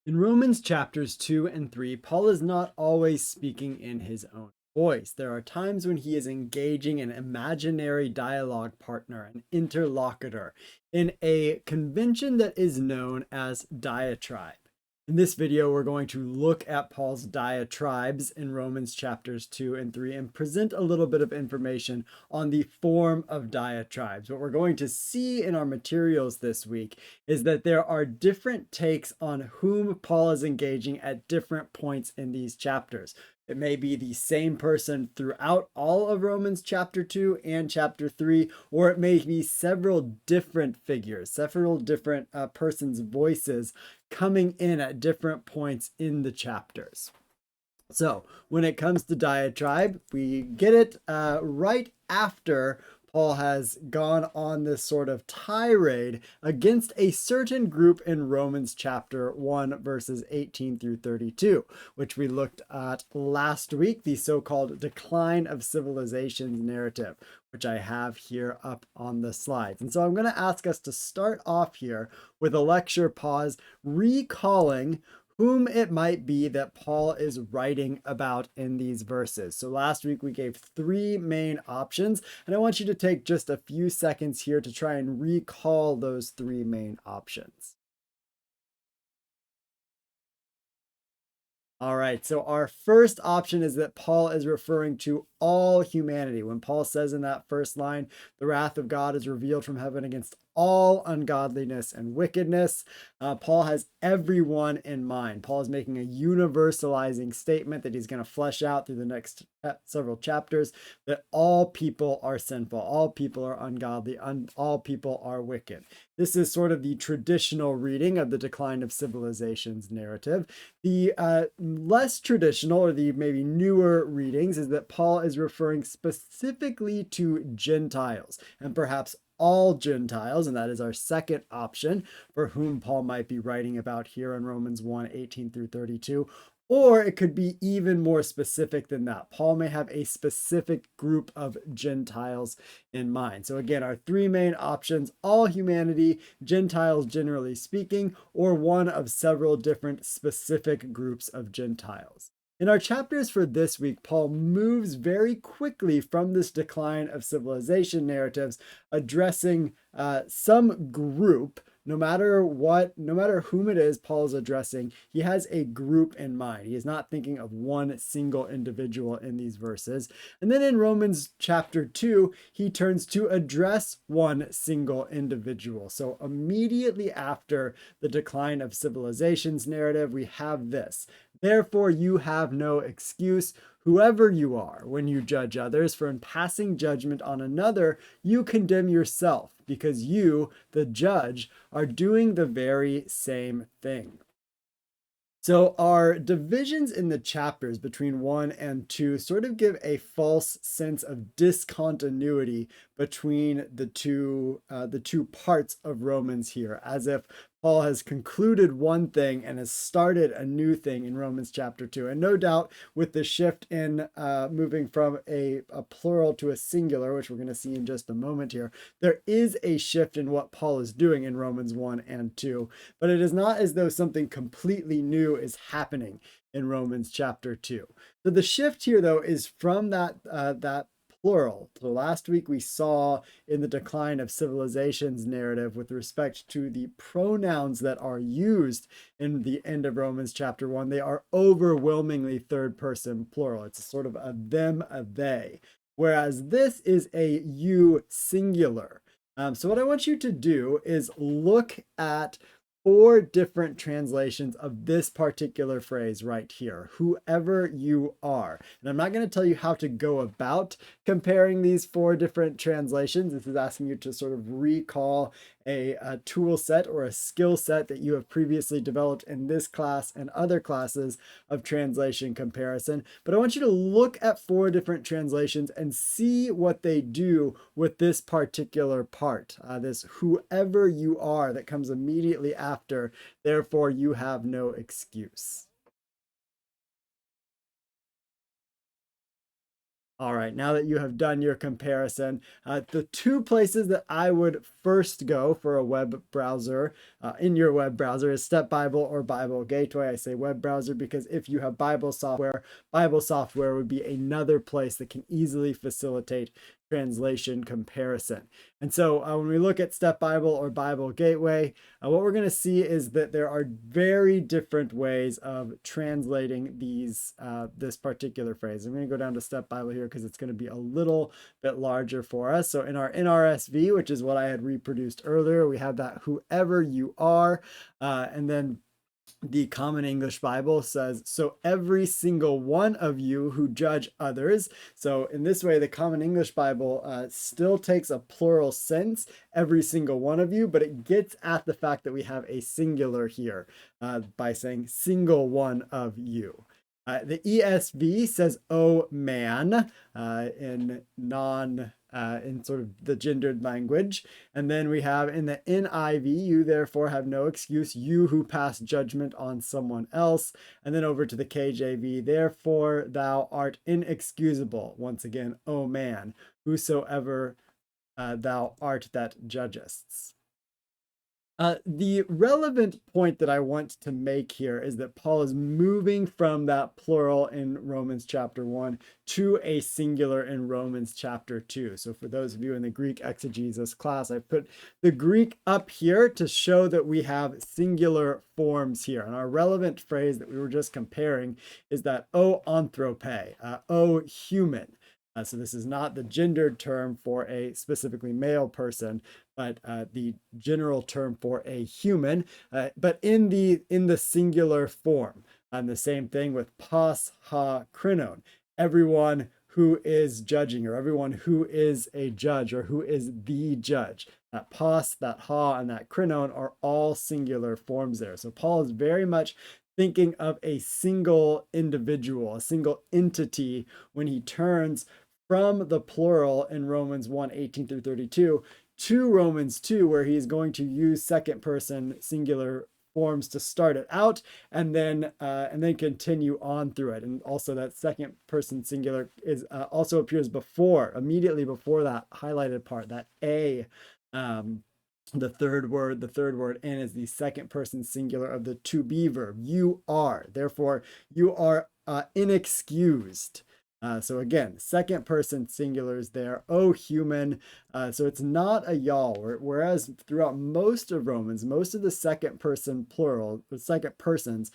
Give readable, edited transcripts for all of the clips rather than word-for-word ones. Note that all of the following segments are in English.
In Romans chapters 2 and 3, Paul is not always speaking in his own voice. There are times when he is engaging an imaginary dialogue partner, an interlocutor, in a convention that is known as diatribe. In this video, we're going to look at Paul's diatribes in Romans chapters 2 and 3 and present a little bit of information on the form of diatribes. What we're going to see in our materials this week is that there are different takes on whom Paul is engaging at different points in these chapters. It may be the same person throughout all of Romans chapter 2 and chapter 3, or it may be several different figures, several different persons' voices coming in at different points in the chapters. So when it comes to diatribe, we get it right after Paul has gone on this sort of tirade against a certain group in Romans chapter 1, verses 18 through 32, which we looked at last week, the so-called decline of civilizations narrative, which I have here up on the slides. And so I'm going to ask us to start off here with a lecture pause, recalling whom it might be that Paul is writing about in these verses. So last week we gave three main options, and I want you to take just a few seconds here to try and recall those three main options. All right, so our first option is that Paul is referring to all humanity. When Paul says in that first line, the wrath of God is revealed from heaven against all ungodliness and wickedness, Paul has everyone in mind. Paul is making a universalizing statement that he's going to flesh out through the next several chapters, that all people are sinful, all people are ungodly, all people are wicked. This is sort of the traditional reading of the decline of civilizations narrative. The less traditional, or the maybe newer readings, is that Paul is referring specifically to Gentiles, and perhaps all Gentiles, and that is our second option for whom Paul might be writing about here in Romans 1, 18 through 32. Or it could be even more specific than that. Paul may have a specific group of Gentiles in mind. So again, our three main options: all humanity, Gentiles generally speaking, or one of several different specific groups of Gentiles. In our chapters for this week, Paul moves very quickly from this decline of civilization narratives, addressing some group. No matter whom it is Paul is addressing, he has a group in mind. He is not thinking of one single individual in these verses. And then in Romans chapter 2, he turns to address one single individual. So immediately after the decline of civilizations narrative, we have this: therefore, you have no excuse, whoever you are, when you judge others, for in passing judgment on another, you condemn yourself, because you, the judge, are doing the very same thing. So our divisions in the chapters between 1 and 2 sort of give a false sense of discontinuity between the two parts of Romans here, as if Paul has concluded one thing and has started a new thing in Romans chapter 2. And no doubt with the shift in moving from a plural to a singular, which we're going to see in just a moment here, there is a shift in what Paul is doing in Romans 1 and 2. But it is not as though something completely new is happening in Romans chapter 2. So the shift here, though, is from that plural. So last week we saw in the decline of civilizations narrative with respect to the pronouns that are used in the end of Romans chapter 1, they are overwhelmingly third person plural. It's a sort of a them, a they. Whereas this is a you singular. So what I want you to do is look at four different translations of this particular phrase right here: whoever you are. And I'm not going to tell you how to go about comparing these four different translations. This is asking you to sort of recall a tool set or a skill set that you have previously developed in this class and other classes of translation comparison. But I want you to look at four different translations and see what they do with this particular part, this whoever you are that comes immediately after, therefore you have no excuse. All right, now that you have done your comparison, the two places that I would first go for a web browser in your web browser is Step Bible or Bible Gateway. I say web browser because if you have Bible software would be another place that can easily facilitate translation comparison. And so when we look at Step Bible or Bible Gateway, what we're going to see is that there are very different ways of translating this particular phrase. I'm going to go down to Step Bible here because it's going to be a little bit larger for us. So in our NRSV, which is what I had reproduced earlier, we have that whoever you are, and then the Common English Bible says, so every single one of you who judge others. So in this way, the Common English Bible still takes a plural sense, every single one of you, but it gets at the fact that we have a singular here by saying single one of you. The ESV says, oh man, in sort of the gendered language. And then we have in the NIV, you therefore have no excuse, you who pass judgment on someone else. And then over to the KJV, therefore thou art inexcusable. Once again, oh man, whosoever thou art that judgest. The relevant point that I want to make here is that Paul is moving from that plural in Romans chapter 1 to a singular in Romans chapter 2. So for those of you in the Greek exegesis class, I put the Greek up here to show that we have singular forms here. And our relevant phrase that we were just comparing is that o anthrope, o human. So this is not the gendered term for a specifically male person, but the general term for a human, but in the singular form. And the same thing with pas ha krinon, everyone who is judging, or everyone who is a judge, or who is the judge. That pas, that ha, and that krinon are all singular forms there. So Paul is very much thinking of a single individual, a single entity when he turns from the plural in Romans 1:18 through 32 to Romans 2, where he's going to use second person singular forms to start it out and then continue on through it. And also that second person singular is also appears immediately before that highlighted part, that a, the third word in is the second person singular of the to be verb. You are, therefore you are inexcused. So again, second person singulars there, oh human. So it's not a y'all, whereas throughout most of Romans, most of the second person plural, the second persons,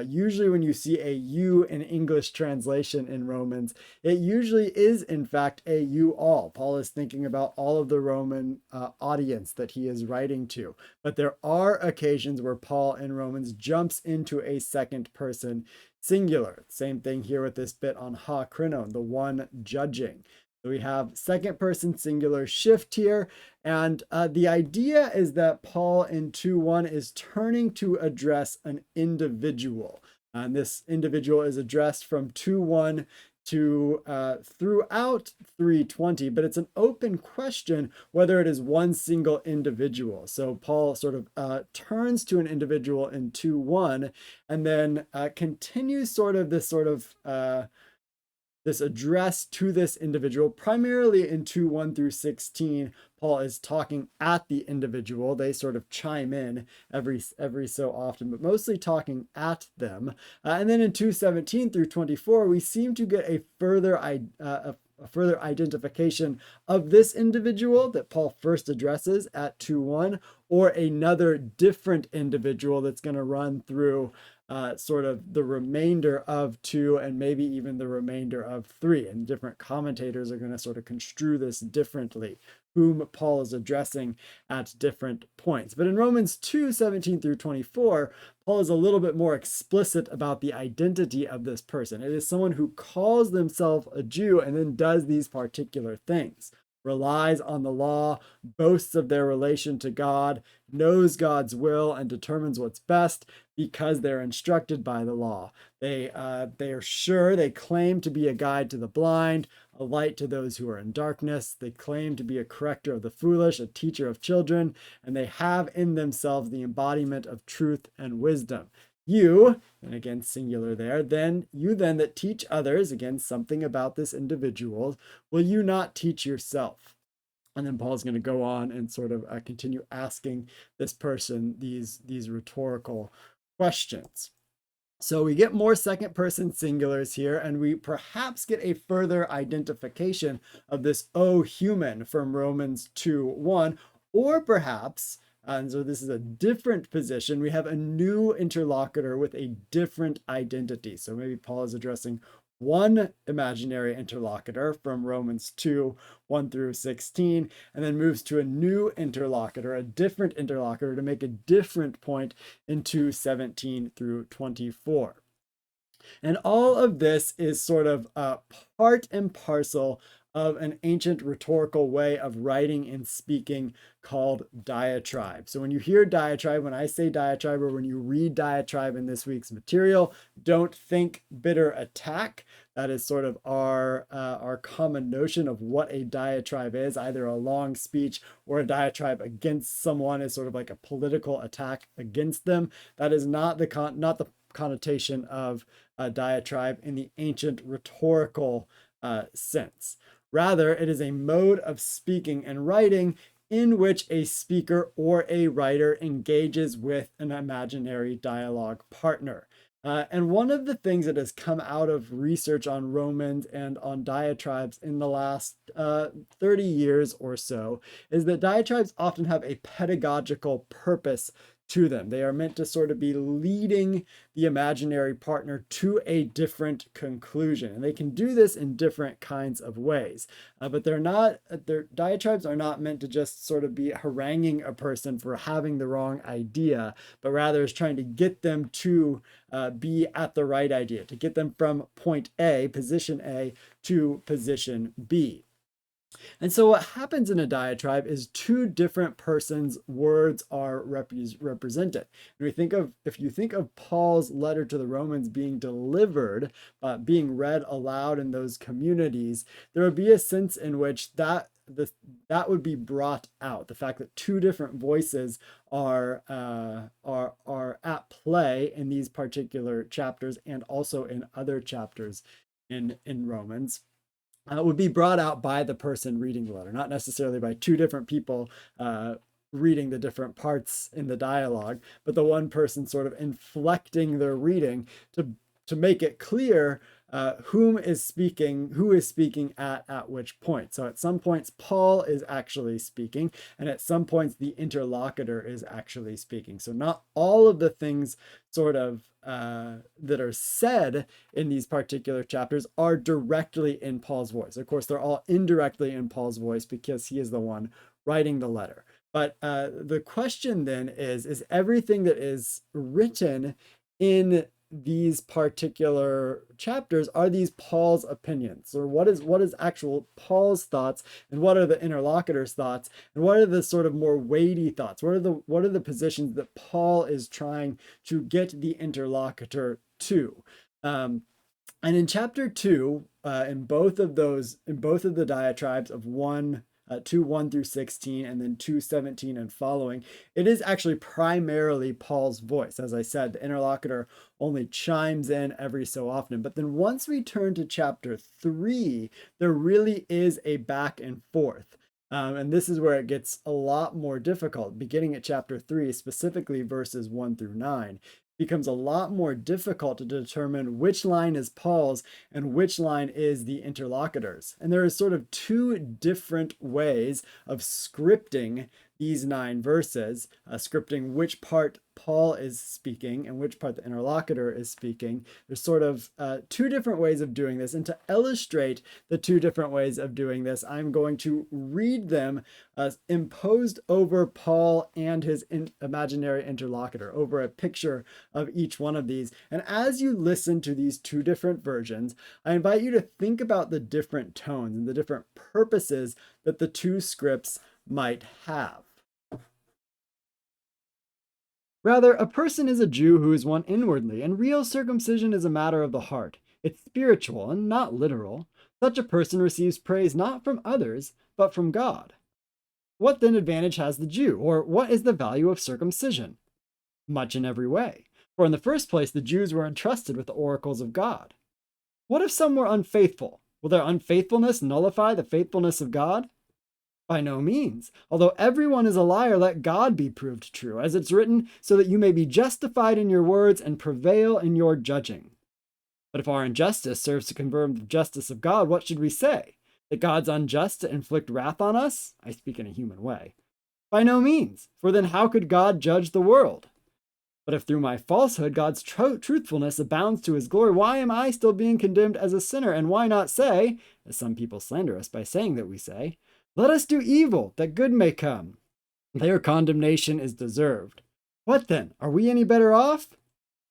usually when you see a you in English translation in Romans, it usually is in fact a you all. Paul is thinking about all of the Roman audience that he is writing to. But there are occasions where Paul in Romans jumps into a second person singular. Same thing here with this bit on ha krinon, the one judging. So we have second person singular shift here. And the idea is that Paul in 2:1 is turning to address an individual. And this individual is addressed from 2:1 to throughout 3:20, but it's an open question whether it is one single individual. So Paul sort of turns to an individual in 2:1 and then continues this address to this individual, primarily in 2:1 through 16. Paul is talking at the individual. They sort of chime in every so often, but mostly talking at them. And then in 2:17 through 24, we seem to get a further identification of this individual that Paul first addresses at 2:1, or another different individual that's going to run through sort of the remainder of 2 and maybe even the remainder of 3. And different commentators are going to sort of construe this differently, whom Paul is addressing at different points. But in Romans 2:17 through 24, Paul is a little bit more explicit about the identity of this person. It is someone who calls themselves a Jew and then does these particular things. Relies on the law, boasts of their relation to God, knows God's will, and determines what's best because they're instructed by the law. They are sure, they claim to be a guide to the blind, a light to those who are in darkness. They claim to be a corrector of the foolish, a teacher of children, and they have in themselves the embodiment of truth and wisdom. You, and again singular there, then you then that teach others, again something about this individual, will you not teach yourself? And then Paul's going to go on and sort of continue asking this person these rhetorical questions. So we get more second person singulars here, and we perhaps get a further identification of this "O human" from Romans 2:1, or perhaps, and so this is a different position, we have a new interlocutor with a different identity. So maybe Paul is addressing one imaginary interlocutor from Romans 2:1-16, and then moves to a new interlocutor, a different interlocutor, to make a different point in 2:17-24. And all of this is sort of part and parcel of an ancient rhetorical way of writing and speaking called diatribe. So when you hear diatribe, when I say diatribe, or when you read diatribe in this week's material, don't think bitter attack. That is sort of our common notion of what a diatribe is. Either a long speech or a diatribe against someone is sort of like a political attack against them. That is not the connotation of a diatribe in the ancient rhetorical sense. Rather, it is a mode of speaking and writing in which a speaker or a writer engages with an imaginary dialogue partner. And one of the things that has come out of research on Romans and on diatribes in the last 30 years or so is that diatribes often have a pedagogical purpose to them. They are meant to sort of be leading the imaginary partner to a different conclusion. And they can do this in different kinds of ways. But their diatribes are not meant to just sort of be haranguing a person for having the wrong idea, but rather is trying to get them to be at the right idea, to get them from point A, position A, to position B. And so what happens in a diatribe is two different persons' words are represented. And if you think of Paul's letter to the Romans being delivered, being read aloud in those communities, there would be a sense in which that would be brought out. The fact that two different voices are at play in these particular chapters and also in other chapters in Romans. Would be brought out by the person reading the letter, not necessarily by two different people reading the different parts in the dialogue, but the one person sort of inflecting their reading to make it clear who is speaking at which point. So at some points, Paul is actually speaking, and at some points, the interlocutor is actually speaking. So not all of the things sort of that are said in these particular chapters are directly in Paul's voice. Of course, they're all indirectly in Paul's voice because he is the one writing the letter. But the question then is everything that is written in these particular chapters, are these Paul's opinions, or what is actual Paul's thoughts, and what are the interlocutor's thoughts, and what are the sort of more weighty thoughts? What are the positions that Paul is trying to get the interlocutor to? And in chapter 2, in both of the diatribes of 2:1-16 and then 2:17 and following, it is actually primarily Paul's voice. As I said, the interlocutor only chimes in every so often. But then once we turn to chapter 3, there really is a back and forth. And this is where it gets a lot more difficult. Beginning at chapter 3, specifically verses 1-9, becomes a lot more difficult to determine which line is Paul's and which line is the interlocutor's. And there are sort of two different ways of scripting these 9 verses, scripting which part Paul is speaking and which part the interlocutor is speaking. There's sort of 2 different ways of doing this. And to illustrate the 2 different ways of doing this, I'm going to read them imposed over Paul and his imaginary interlocutor, over a picture of each one of these. And as you listen to these 2 different versions, I invite you to think about the different tones and the different purposes that the 2 scripts might have. Rather, a person is a Jew who is one inwardly, and real circumcision is a matter of the heart. It's spiritual and not literal. Such a person receives praise not from others, but from God. What then advantage has the Jew, or what is the value of circumcision? Much in every way. For in the first place, the Jews were entrusted with the oracles of God. What if some were unfaithful? Will their unfaithfulness nullify the faithfulness of God? By no means. Although everyone is a liar, let God be proved true, as it's written, so that you may be justified in your words and prevail in your judging. But if our injustice serves to confirm the justice of God, what should we say? That God's unjust to inflict wrath on us? I speak in a human way. By no means, for then how could God judge the world? But if through my falsehood God's truthfulness abounds to his glory, why am I still being condemned as a sinner? And why not say, as some people slander us by saying that we say, let us do evil, that good may come? Their condemnation is deserved. What then? Are we any better off?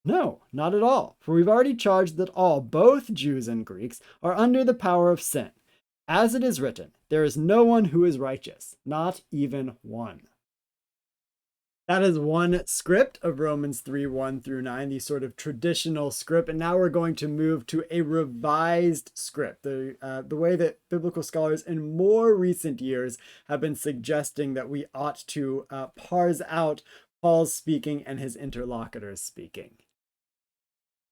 No, not at all. For we've already charged that all, both Jews and Greeks, are under the power of sin. As it is written, there is no one who is righteous, not even one. That is one script of Romans 3, 1 through 9, the sort of traditional script. And now we're going to move to a revised script, the way that biblical scholars in more recent years have been suggesting that we ought to parse out Paul's speaking and his interlocutors speaking.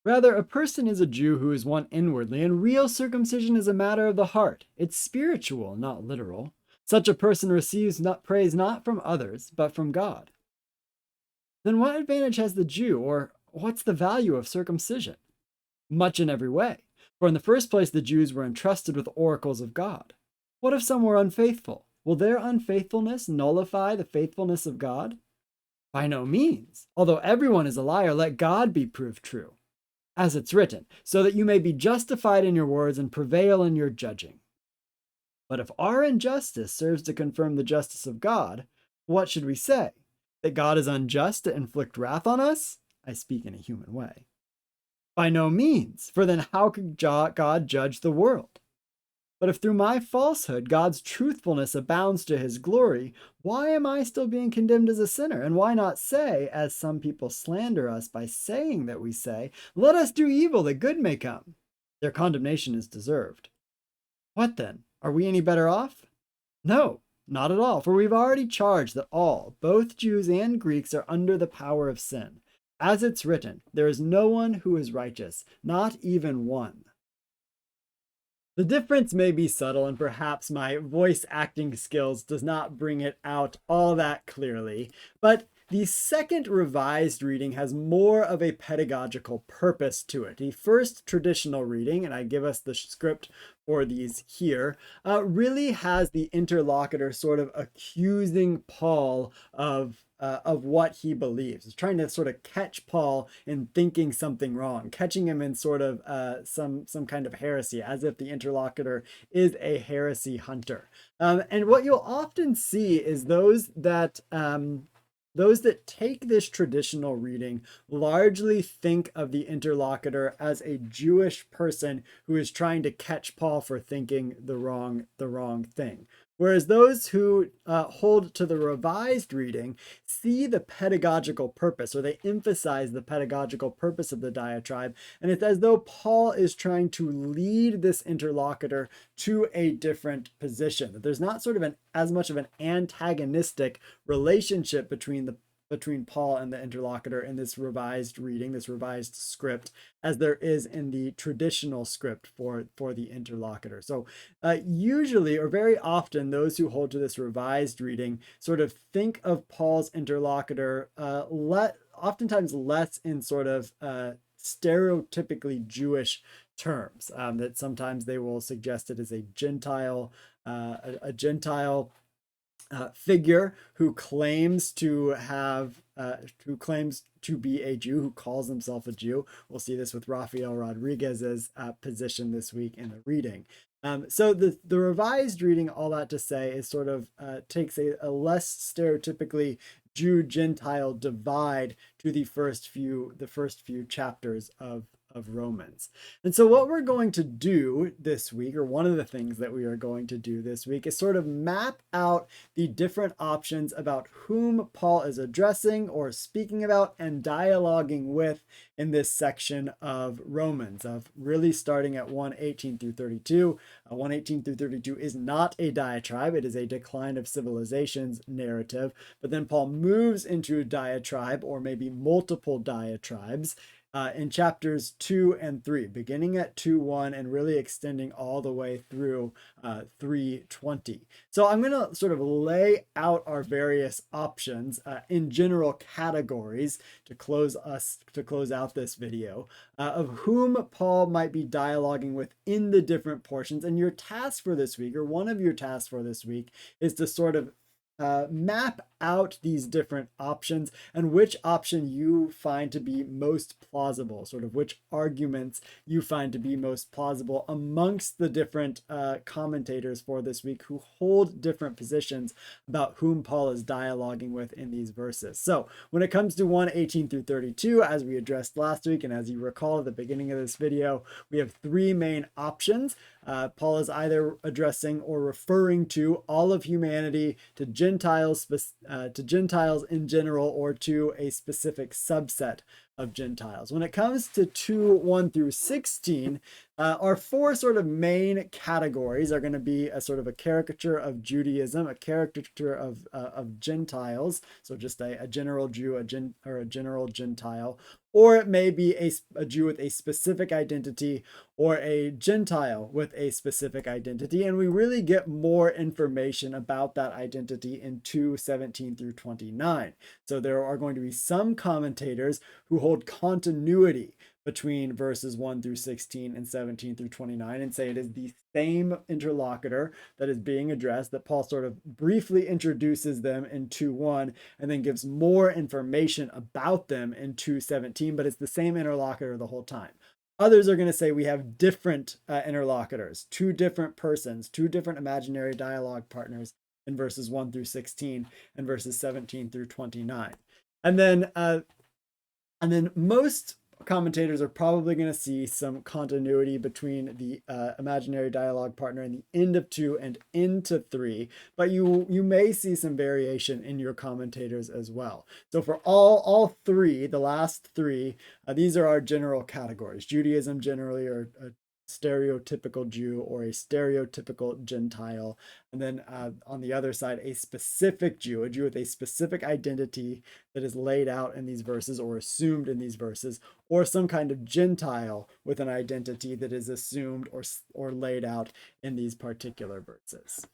Rather, a person is a Jew who is one inwardly, and real circumcision is a matter of the heart. It's spiritual, not literal. Such a person receives praise not from others, but from God. Then what advantage has the Jew, or what's the value of circumcision? Much in every way. For in the first place, the Jews were entrusted with oracles of God. What if some were unfaithful? Will their unfaithfulness nullify the faithfulness of God? By no means. Although everyone is a liar, let God be proved true. As it's written, so that you may be justified in your words and prevail in your judging. But if our injustice serves to confirm the justice of God, what should we say? That God is unjust to inflict wrath on us? I speak in a human way. By no means, for then how could God judge the world? But if through my falsehood God's truthfulness abounds to his glory, why am I still being condemned as a sinner? And why not say, as some people slander us by saying that we say, let us do evil that good may come? Their condemnation is deserved. What then? Are we any better off? No, not at all, for we've already charged that all, both Jews and Greeks, are under the power of sin. As it's written, there is no one who is righteous, not even one. The difference may be subtle, and perhaps my voice acting skills does not bring it out all that clearly, but the second revised reading has more of a pedagogical purpose to it. The first traditional reading, and I give us the script for these here, really has the interlocutor sort of accusing Paul of what he believes. It's trying to sort of catch Paul in thinking something wrong, catching him in sort of some kind of heresy, as if the interlocutor is a heresy hunter. And what you'll often see is those that take this traditional reading largely think of the interlocutor as a Jewish person who is trying to catch Paul for thinking the wrong thing. Whereas those who hold to the revised reading see the pedagogical purpose, or they emphasize the pedagogical purpose of the diatribe, and it's as though Paul is trying to lead this interlocutor to a different position. That there's not sort of as much of an antagonistic relationship between Paul and the interlocutor in this revised reading, this revised script, as there is in the traditional script for the interlocutor. So usually, or very often, those who hold to this revised reading sort of think of Paul's interlocutor oftentimes less in sort of stereotypically Jewish terms, that sometimes they will suggest it as a Gentile figure who claims to be a Jew, who calls himself a Jew. We'll see this with Rafael Rodriguez's position this week in the reading. So the revised reading, all that to say, is sort of takes a less stereotypically Jew-Gentile divide to the first few chapters of of Romans. And so what we're going to do this week, or one of the things that we are going to do this week, is sort of map out the different options about whom Paul is addressing or speaking about and dialoguing with in this section of Romans, of really starting at 1:18 through 32. 1:18 through 32 is not a diatribe, it is a decline of civilizations narrative. But then Paul moves into a diatribe, or maybe multiple diatribes, in chapters 2 and 3, beginning at 2:1 and really extending all the way through 3:20. So I'm going to sort of lay out our various options in general categories to close out this video, of whom Paul might be dialoguing with in the different portions. And your task for this week, or one of your tasks for this week, is to sort of map out these different options and which option you find to be most plausible, sort of which arguments you find to be most plausible amongst the different commentators for this week who hold different positions about whom Paul is dialoguing with in these verses. So when it comes to 1:18 through 32, as we addressed last week, and as you recall at the beginning of this video, we have three main options. Paul is either addressing or referring to all of humanity, to Gentiles in general, or to a specific subset of Gentiles. When it comes to 2:1 through 16, our four sort of main categories are going to be a sort of a caricature of Judaism, a caricature of Gentiles, so just a general Jew, or a general Gentile, or it may be a Jew with a specific identity, or a Gentile with a specific identity. And we really get more information about that identity in 2:17 through 29. So there are going to be some commentators who hold continuity between verses 1 through 16 and 17 through 29 and say it is the same interlocutor that is being addressed, that Paul sort of briefly introduces them in 2:1 and then gives more information about them in 2:17, but it's the same interlocutor the whole time. Others are going to say we have different interlocutors, two different persons, two different imaginary dialogue partners in verses 1 through 16 and verses 17 through 29. And then most commentators are probably going to see some continuity between the imaginary dialogue partner in the end of 2 and into 3, but you may see some variation in your commentators as well. So for all three, the last three, these are our general categories. Judaism generally, or a stereotypical Jew or a stereotypical Gentile. And then on the other side, a specific Jew, a Jew with a specific identity that is laid out in these verses or assumed in these verses, or some kind of Gentile with an identity that is assumed or laid out in these particular verses.